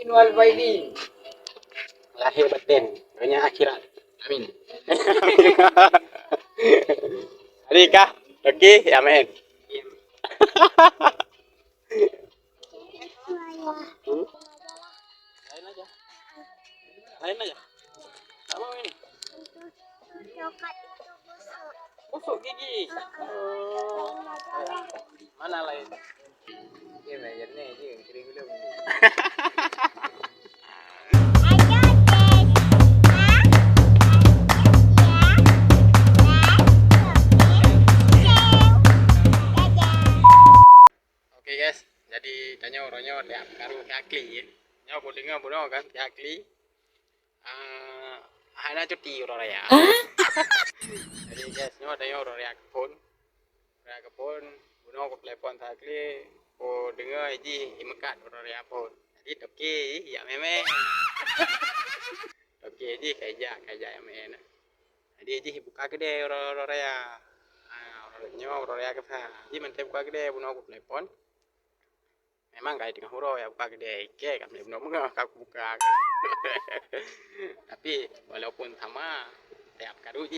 wal faizin. Lahir batin, dunia akhirat. Amin. Hari kah? Oke, amin. Lain aja. Lain aja. Tak mau ini. Coklat itu busuk. Busuk gigi. Oh. Mana lain? Dia belajarnya aja kering belum. Oke guys, jadi tanya orangnya lihat karu hakli ya. Nyawa boleh nggak boleh kan hakli. Ada cuti orang ya. Jadi guys, nyawa tanya orang ya kepon, bunuh aku telepon hakli. Oh dengar aja imekat orang ya pun. Jadi oke, ya memang. Oke aja kayak ya memang. Jadi aja buka kedai orang ya. Orang ya kata, jadi menteri buka kedai bunuh aku telepon. Memang kayak tengah huro ya buka gede ike kan belum nggak aku buka tapi walaupun sama tiap kado ji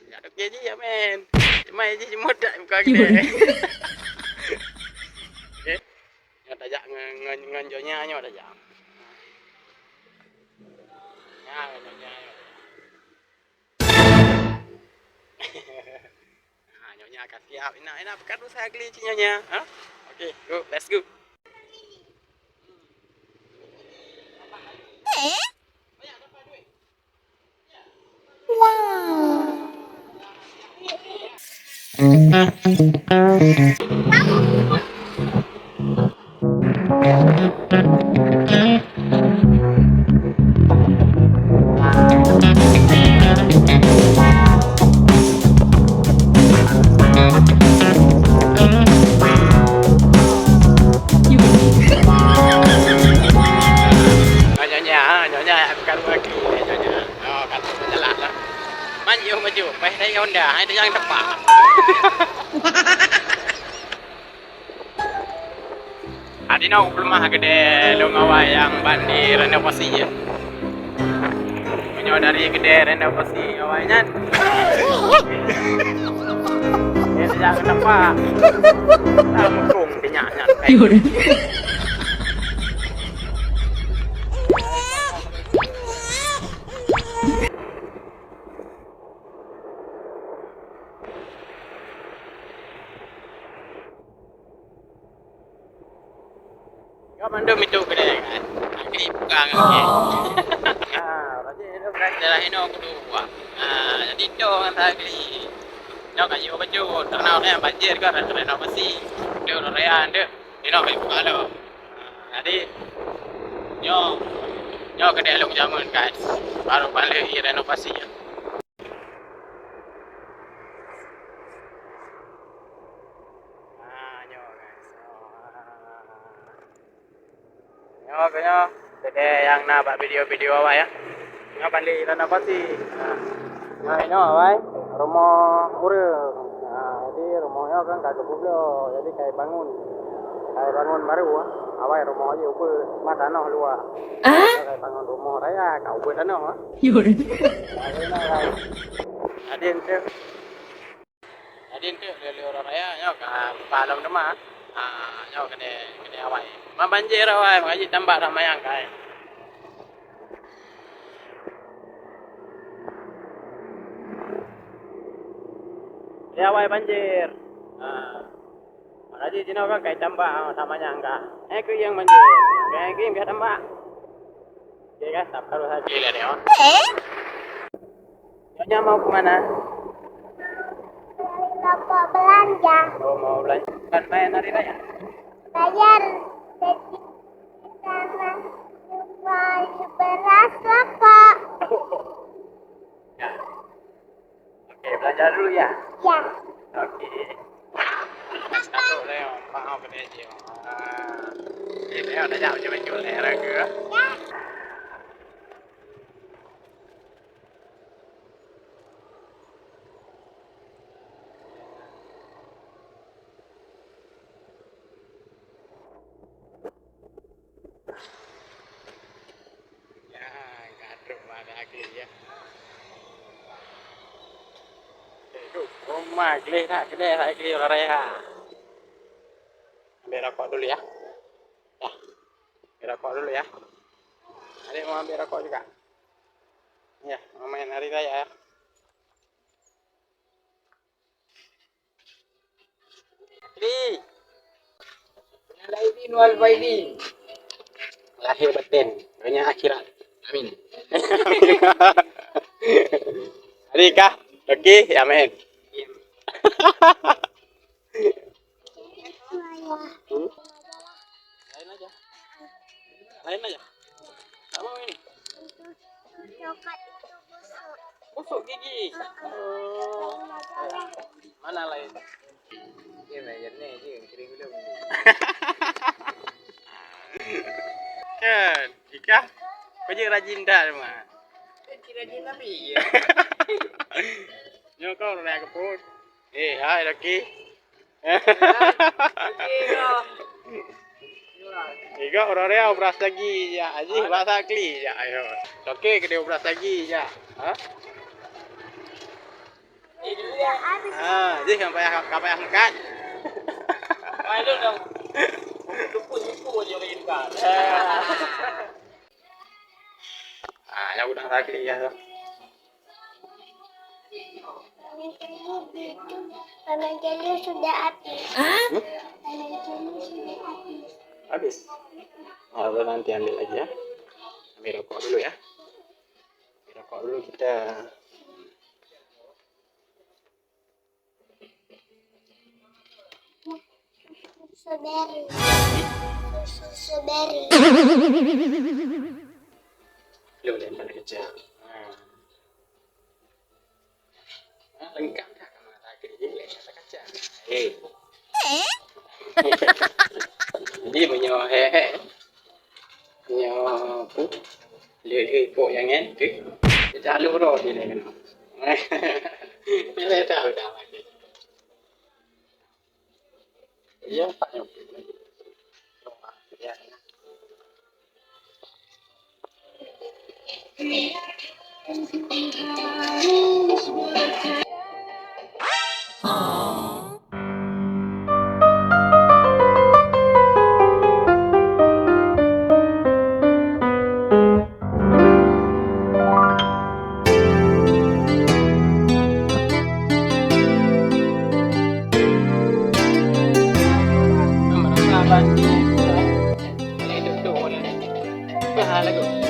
ya ada ji ya men cuma ji mudah buka gede oke nyata aja nganjonya nyata aja ya nganjonya nyonya kasih enak kado saya geli nyonya Oke, go, let's go. Nyonya bukan lagi nyonya. Oh, kan jalan lah. Maju, hai Honda, hai yang tepat. Adino belum gede lo ngawai yang bandi renovasi ya. Menyo dari gede renovasi ngawainya. Ya yang tepat. Kamu kum dinyak-nyak. Mandum itu gede kan. Ini bukan lagi. Berarti itu berarti dah ini aku dua. Jadi itu kan tadi. Nyo kayu baju terkenal yang banjir kan renovasi. Dia udah rean dia. Ini kayu buka lo. Jadi nyo gede lo jamun kan. Baru balik renovasi ya. Kayaknya gede yang nabak video-video apa ya nggak balik renovasi nah ini apa rumah urang jadi rumahnya kan gak cukup loh jadi kayak bangun baru apa rumah aja ukur mata noh luar kayak bangun rumah raya kau ukur tanah adin tuh dari orang raya nyok palam demah nyok gede awai ma banjir awai ngaji tambah ramai yang kai gede awai banjir ngaji cina kan kai tambah namanya enggak ku yang banjir kayak gini biar tambah jadi kan tak harus haji lah deh nyonya mau kemana Bapak belanja. Oh, mau belanja kan main hari raya Bayar sama beli beras lah Pak. ya. Oke, belajar dulu ya. Ya. Oke. Satu Leo, mau ke dia. Ini udah jauh cuma jual lera ke. Ya. Iya. Rumah gile tak gile tak gile orang raya. Ambil rokok dulu ya. Ya. Ambil rokok dulu ya. Adik mau ambil rokok juga. Ya, mau main hari raya ya. Di. Alaidin wal faidin. Lahir batin, dunia akhirat. Amin. Adik kah? Oke, amin. Hmm? Lain aja. Lain aja. Tak mau ini. Coklat itu busuk. Busuk gigi. Oh. Mana lain? Iya, bayarnya aja yang kirim belum. Kan, Ika. Kau je rajin dah mah. Rajin tapi iya. Nyo kau nak keput. Hai laki. Ika orang dia obras lagi ya. Aji bahasa kli ya. Ayo. Okey, kita obras lagi ya. Ha? Jadi sampai angkat. Ayo dong. Lupu aja lagi kan. Ya udah lagi ya. Permen jeli sudah habis. Permen jeli sudah habis. Habis. Lalu nanti ambil lagi ya. Ambil rokok dulu ya. Ambil rokok dulu kita. Susu berry. Susu berry. Lu dan pada kecil. Lengkap dah kamar lagi ini kata kaca. Jadi punya hehe. Punya pu. Lihat po yang itu. Kita lalu roh dia kan. Ini dah udah lagi. Iya Pak. Ya. Bahala ko.